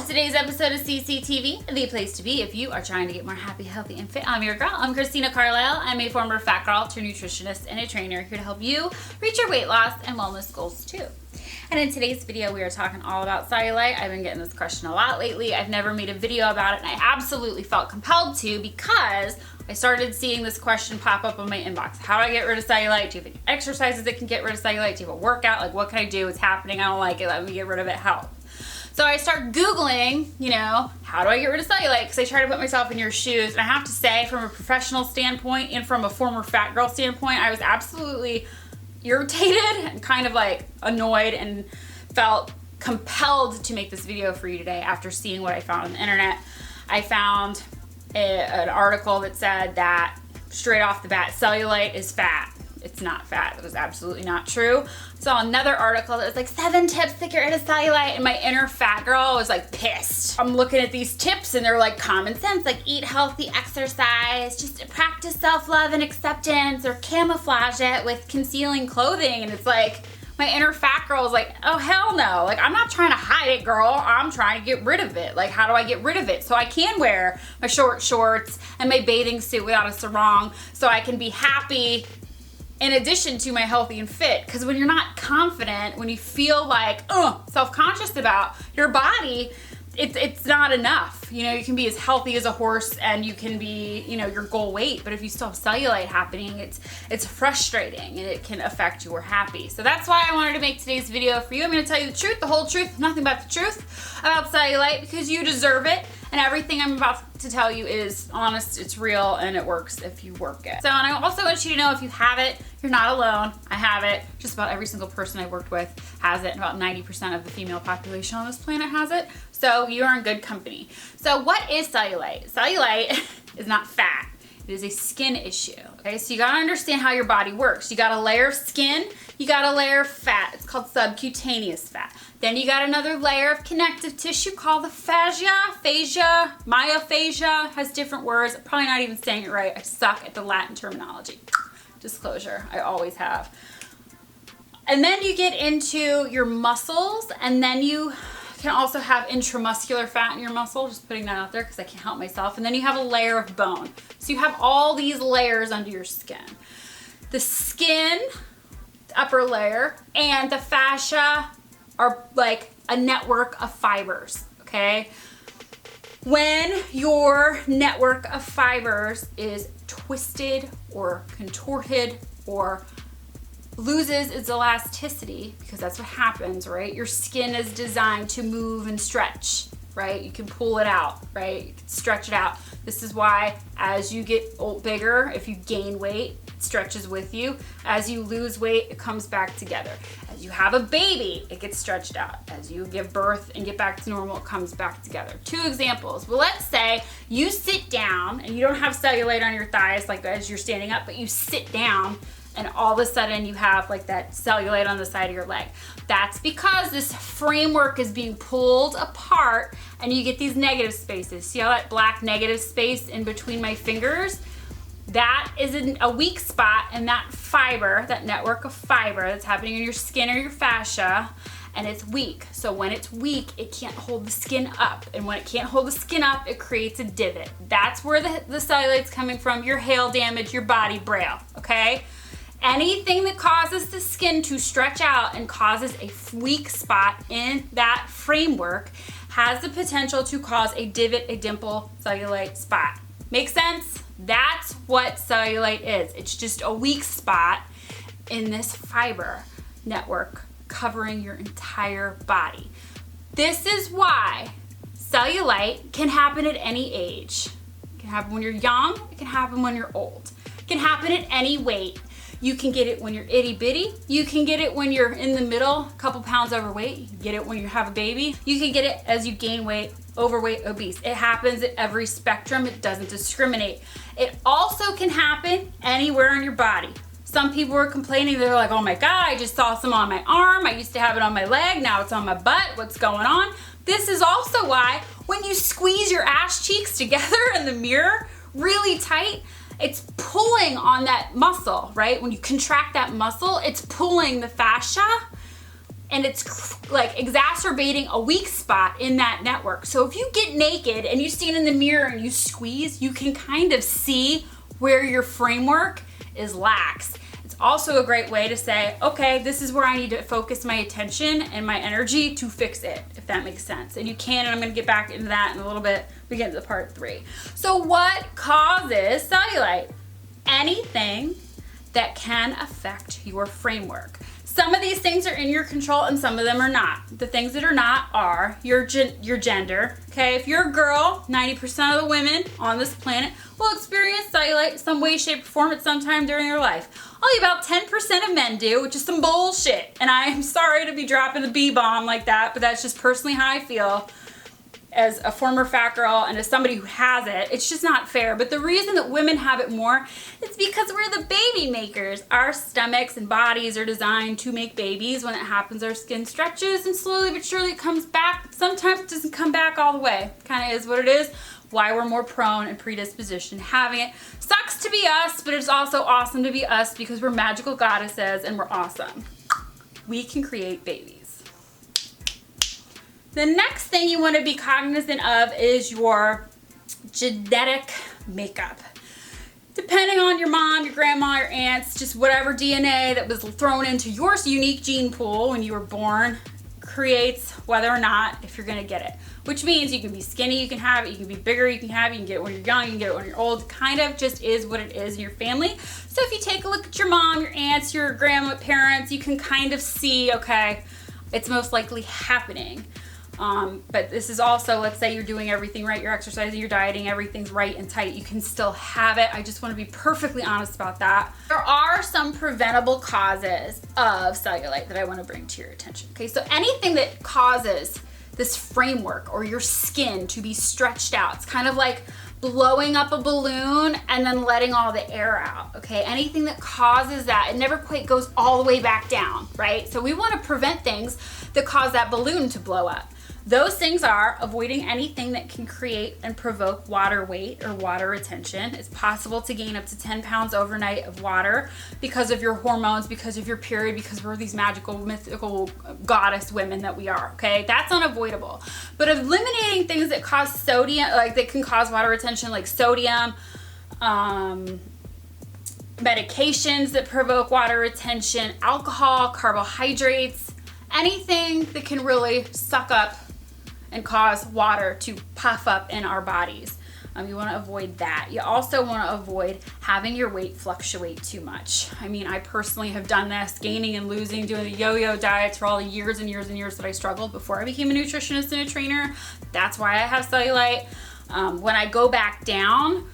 to today's episode of CCtv, the place to be if you are trying to get more happy, healthy, and fit. I'm your girl. I'm Christina Carlyle. I'm a former fat girl turned nutritionist and a trainer here to help you reach your weight loss and wellness goals too. And in today's video, we are talking all about cellulite. I've been getting this question a lot lately. I've never made a video about it, and I absolutely felt compelled to because I started seeing this question pop up on my inbox. How do I get rid of cellulite? Do you have any exercises that can get rid of cellulite? Do you have a workout? Like, what can I do? It's happening. I don't like it. Let me get rid of it. Help. So I start Googling, how do I get rid of cellulite? Because I try to put myself in your shoes. And I have to say, from a professional standpoint and from a former fat girl standpoint, I was absolutely irritated and kind of like annoyed and felt compelled to make this video for you today after seeing what I found on the internet. I found an article that said that straight off the bat, cellulite is fat. It's not fat. It was absolutely not true. I saw another article that was like 7 tips to get rid of cellulite, and my inner fat girl was like pissed. I'm looking at these tips and they're like common sense, like eat healthy, exercise, just practice self-love and acceptance, or camouflage it with concealing clothing. And it's like, my inner fat girl is like, oh hell no. Like, I'm not trying to hide it, girl. I'm trying to get rid of it. Like, how do I get rid of it? So I can wear my short shorts and my bathing suit without a sarong so I can be happy in addition to my healthy and fit. Because when you're not confident, when you feel like self-conscious about your body, it's not enough. You can be as healthy as a horse and you can be, your goal weight, but if you still have cellulite happening, it's frustrating and it can affect your happy. So that's why I wanted to make today's video for you. I'm going to tell you the truth, the whole truth, nothing but the truth about cellulite, because you deserve it. And everything I'm about to tell you is honest, it's real, and it works if you work it. So, and I also want you to know, if you have it, you're not alone. I have it. Just about every single person I worked with has it, and about 90% of the female population on this planet has it. So you are in good company. So what is cellulite? Cellulite is not fat. It is a skin issue, okay? So you gotta understand how your body works. You got a layer of skin, you got a layer of fat. It's called subcutaneous fat. Then you got another layer of connective tissue called the myofascia, has different words. I'm probably not even saying it right. I suck at the Latin terminology. Disclosure, I always have. And then you get into your muscles, and then you can also have intramuscular fat in your muscle, just putting that out there because I can't help myself. And then you have a layer of bone. So you have all these layers under your skin. The skin, the upper layer, and the fascia are like a network of fibers, okay? When your network of fibers is twisted or contorted or loses its elasticity, because that's what happens, right? Your skin is designed to move and stretch, right? You can pull it out, right? You can stretch it out. This is why as you get bigger, if you gain weight, it stretches with you. As you lose weight, it comes back together. As you have a baby, it gets stretched out. As you give birth and get back to normal, it comes back together. 2 examples. Well, let's say you sit down and you don't have cellulite on your thighs like as you're standing up, but you sit down and all of a sudden you have like that cellulite on the side of your leg. That's because this framework is being pulled apart and you get these negative spaces. See how that black negative space in between my fingers? That is a weak spot in that fiber, that network of fiber that's happening in your skin or your fascia, and it's weak. So when it's weak, it can't hold the skin up. And when it can't hold the skin up, it creates a divot. That's where the cellulite's coming from, your hair damage, your body braille, okay? Anything that causes the skin to stretch out and causes a weak spot in that framework has the potential to cause a divot, a dimple, cellulite spot. Make sense? That's what cellulite is. It's just a weak spot in this fiber network covering your entire body. This is why cellulite can happen at any age. It can happen when you're young, it can happen when you're old. It can happen at any weight. You can get it when you're itty bitty. You can get it when you're in the middle, a couple pounds overweight. You can get it when you have a baby. You can get it as you gain weight, overweight, obese. It happens at every spectrum. It doesn't discriminate. It also can happen anywhere in your body. Some people were complaining, they're like, oh my God, I just saw some on my arm. I used to have it on my leg, now it's on my butt. What's going on? This is also why when you squeeze your ass cheeks together in the mirror really tight, it's pulling on that muscle, right? When you contract that muscle, it's pulling the fascia and it's like exacerbating a weak spot in that network. So if you get naked and you stand in the mirror and you squeeze, you can kind of see where your framework is lax. It's also a great way to say, okay, this is where I need to focus my attention and my energy to fix it, if that makes sense. And you can, and I'm gonna get back into that in a little bit. We get into part 3. So what causes cellulite? Anything that can affect your framework. Some of these things are in your control and some of them are not. The things that are not are your gender. Okay, if you're a girl, 90% of the women on this planet will experience cellulite in some way, shape, or form at some time during your life. Only about 10% of men do, which is some bullshit. And I am sorry to be dropping the B-bomb like that, but that's just personally how I feel. As a former fat girl and as somebody who has it, it's just not fair. But the reason that women have it more is because we're the baby makers. Our stomachs and bodies are designed to make babies. When it happens, our skin stretches and slowly but surely it comes back. But sometimes it doesn't come back all the way. Kind of is what it is. Why we're more prone and predisposition to having it. Sucks to be us, but it's also awesome to be us because we're magical goddesses and we're awesome. We can create babies. The next thing you want to be cognizant of is your genetic makeup. Depending on your mom, your grandma, your aunts, just whatever DNA that was thrown into your unique gene pool when you were born creates whether or not if you're going to get it. Which means you can be skinny, you can have it, you can be bigger, you can have it, you can get it when you're young, you can get it when you're old. Kind of just is what it is in your family. So if you take a look at your mom, your aunts, your grandma, parents, you can kind of see, okay, it's most likely happening. But this is also, let's say you're doing everything right, you're exercising, you're dieting, everything's right and tight, you can still have it. I just want to be perfectly honest about that. There are some preventable causes of cellulite that I want to bring to your attention. Okay, so anything that causes this framework or your skin to be stretched out, it's kind of like blowing up a balloon and then letting all the air out, okay? Anything that causes that, it never quite goes all the way back down, right? So we want to prevent things that cause that balloon to blow up. Those things are avoiding anything that can create and provoke water weight or water retention. It's possible to gain up to 10 pounds overnight of water because of your hormones, because of your period, because we're these magical, mythical goddess women that we are, okay? That's unavoidable. But eliminating things that cause sodium, like that can cause water retention, like sodium, medications that provoke water retention, alcohol, carbohydrates, anything that can really suck up and cause water to puff up in our bodies. You want to avoid that. You also want to avoid having your weight fluctuate too much. I mean, I personally have done this, gaining and losing, doing the yo-yo diets for all the years and years and years that I struggled before I became a nutritionist and a trainer. That's why I have cellulite. When I go back down,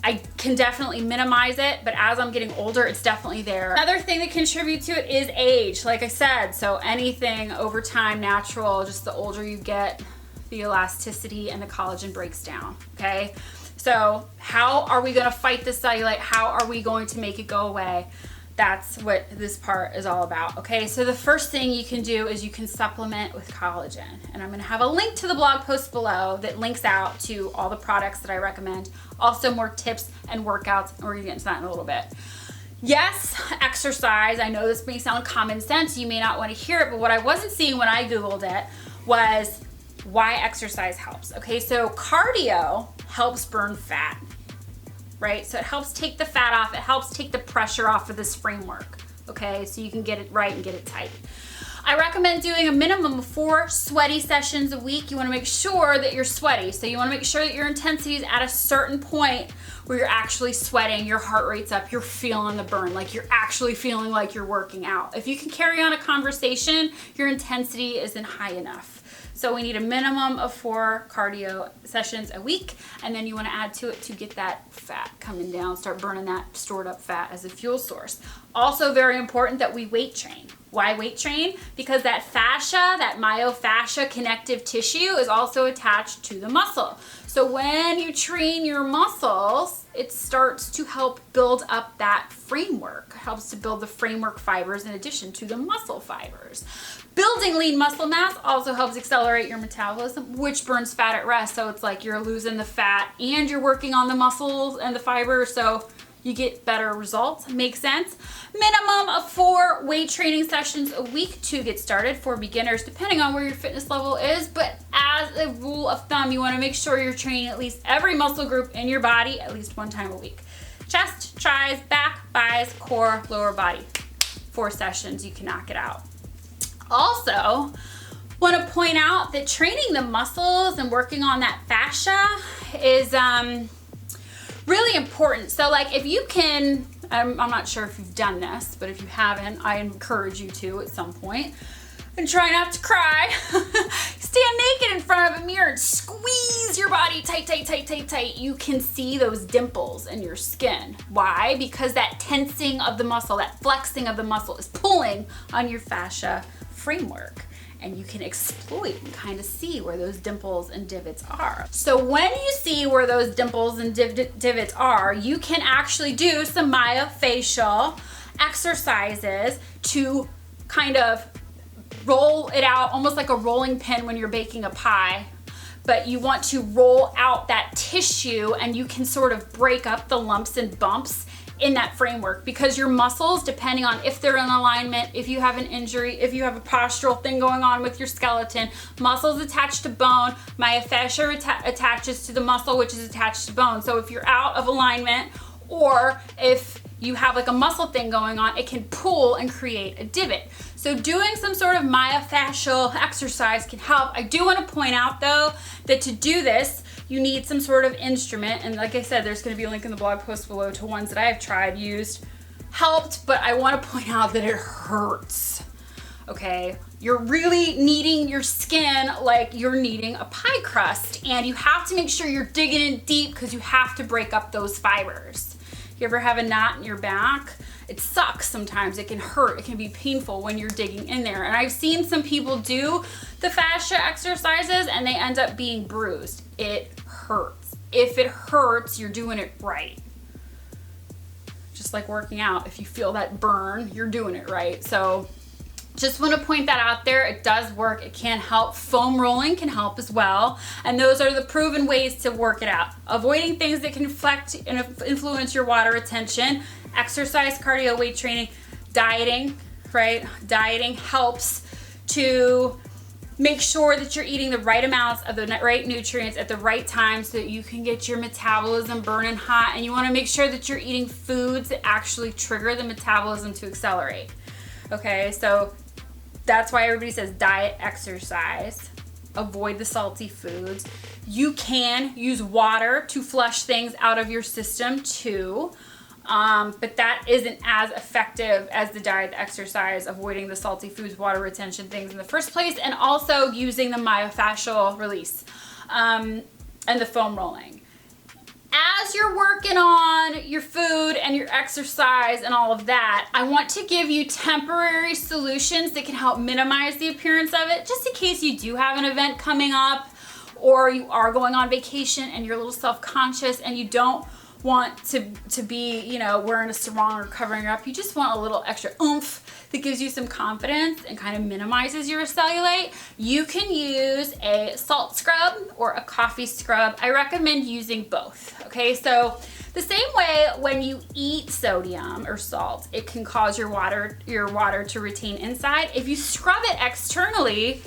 I can definitely minimize it, but as I'm getting older, it's definitely there. Another thing that contributes to it is age, like I said. So anything over time, natural, just the older you get, the elasticity and the collagen breaks down, okay? So how are we gonna fight the cellulite? How are we going to make it go away? That's what this part is all about, okay? So the first thing you can do is you can supplement with collagen. And I'm gonna have a link to the blog post below that links out to all the products that I recommend. Also more tips and workouts, and we're gonna get into that in a little bit. Yes, exercise. I know this may sound common sense. You may not wanna hear it, but what I wasn't seeing when I Googled it was why exercise helps. Okay, so cardio helps burn fat, right? So it helps take the fat off, it helps take the pressure off of this framework, okay? So you can get it right and get it tight. I recommend doing a minimum of 4 sweaty sessions a week. You wanna make sure that you're sweaty. So you wanna make sure that your intensity is at a certain point where you're actually sweating, your heart rate's up, you're feeling the burn, like you're actually feeling like you're working out. If you can carry on a conversation, your intensity isn't high enough. So we need a minimum of 4 cardio sessions a week, and then you want to add to it to get that fat coming down, start burning that stored up fat as a fuel source. Also very important that we weight train. Why weight train? Because that fascia, that myofascia connective tissue is also attached to the muscle. So when you train your muscles, it starts to help build up that framework. It helps to build the framework fibers in addition to the muscle fibers. Building lean muscle mass also helps accelerate your metabolism, which burns fat at rest. So it's like you're losing the fat and you're working on the muscles and the fibers. So you get better results. Makes sense? Minimum of 4 weight training sessions a week to get started for beginners, depending on where your fitness level is. But as a rule of thumb, you want to make sure you're training at least every muscle group in your body at least 1 time a week. Chest, tris, back, bis, core, lower body. 4 sessions, you can knock it out. Also, want to point out that training the muscles and working on that fascia is really important. So like if you can, I'm not sure if you've done this, but if you haven't, I encourage you to at some point. And try not to cry. Stand naked in front of a mirror and squeeze your body tight, tight, tight, tight, tight. You can see those dimples in your skin. Why? Because that tensing of the muscle, that flexing of the muscle is pulling on your fascia framework. And you can exploit and kind of see where those dimples and divots are. So when you see where those dimples and divots are, you can actually do some myofascial exercises to kind of roll it out, almost like a rolling pin when you're baking a pie. But you want to roll out that tissue, and you can sort of break up the lumps and bumps in that framework, because your muscles, depending on if they're in alignment, if you have an injury, if you have a postural thing going on with your skeleton, muscles attached to bone, myofascia attaches to the muscle, which is attached to bone. So if you're out of alignment, or if you have like a muscle thing going on, it can pull and create a divot. So doing some sort of myofascial exercise can help. I do want to point out though that to do this, you need some sort of instrument. And like I said, there's going to be a link in the blog post below to ones that I have tried, used, helped, but I want to point out that it hurts. Okay, you're really kneading your skin like you're kneading a pie crust, and you have to make sure you're digging in deep because you have to break up those fibers. You ever have a knot in your back? It sucks sometimes. It can hurt. It can be painful when you're digging in there. And I've seen some people do the fascia exercises and they end up being bruised. It hurts. If it hurts, you're doing it right. Just like working out. If you feel that burn, you're doing it right. So just want to point that out there. It does work. It can help. Foam rolling can help as well. And those are the proven ways to work it out. Avoiding things that can affect and influence your water retention. Exercise, cardio, weight training, dieting, right? Dieting helps to make sure that you're eating the right amounts of the right nutrients at the right time so that you can get your metabolism burning hot. And you want to make sure that you're eating foods that actually trigger the metabolism to accelerate. Okay, so that's why everybody says diet, exercise, avoid the salty foods. You can use water to flush things out of your system too, but that isn't as effective as the diet, the exercise, avoiding the salty foods, water retention things in the first place, and also using the myofascial release and the foam rolling. As you're working on your food and your exercise and all of that, I want to give you temporary solutions that can help minimize the appearance of it, just in case you do have an event coming up, or you are going on vacation and you're a little self-conscious and you don't want to be, you know, wearing a sarong or covering her up. You just want a little extra oomph that gives you some confidence and kind of minimizes your cellulite. You can use a salt scrub or a coffee scrub. I recommend using both. Okay, so the same way when you eat sodium or salt, it can cause your water to retain inside. If you scrub it externally,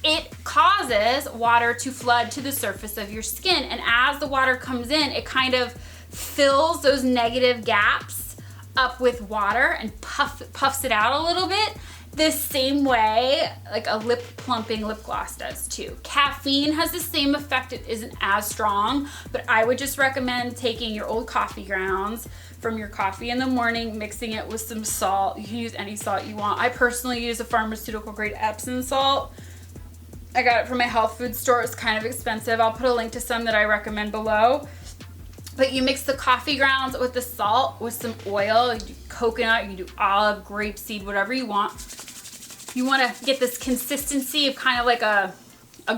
it causes water to flood to the surface of your skin. And as the water comes in, it kind of fills those negative gaps up with water and puffs it out a little bit. The same way like a lip plumping lip gloss does too. Caffeine has the same effect. It isn't as strong, but I would just recommend taking your old coffee grounds from your coffee in the morning, mixing it with some salt. You can use any salt you want. I personally use a pharmaceutical grade Epsom salt. I got it from my health food store. It's kind of expensive. I'll put a link to some that I recommend below. But you mix the coffee grounds with the salt with some oil. You do coconut, you can do olive, grapeseed, whatever you want. You want to get this consistency of kind of like a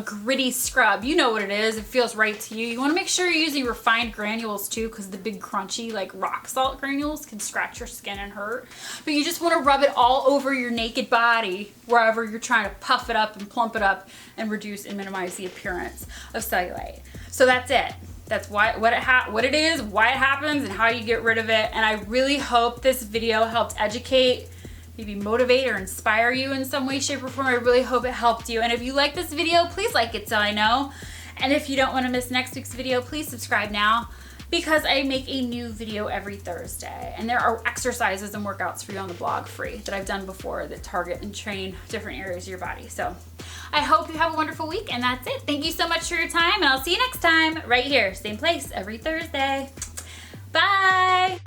gritty scrub. You know what it is. It feels right to you. You want to make sure you're using refined granules too, because the big crunchy like rock salt granules can scratch your skin and hurt. But you just want to rub it all over your naked body wherever you're trying to puff it up and plump it up and reduce and minimize the appearance of cellulite. So that's it. That's what it is, why it happens, and how you get rid of it. And I really hope this video helped educate, maybe motivate or inspire you in some way, shape, or form. I really hope it helped you. And if you like this video, please like it so I know. And if you don't want to miss next week's video, please subscribe now, because I make a new video every Thursday. And there are exercises and workouts for you on the blog free that I've done before that target and train different areas of your body. So I hope you have a wonderful week, and that's it. Thank you so much for your time, and I'll see you next time right here, same place, every Thursday. Bye.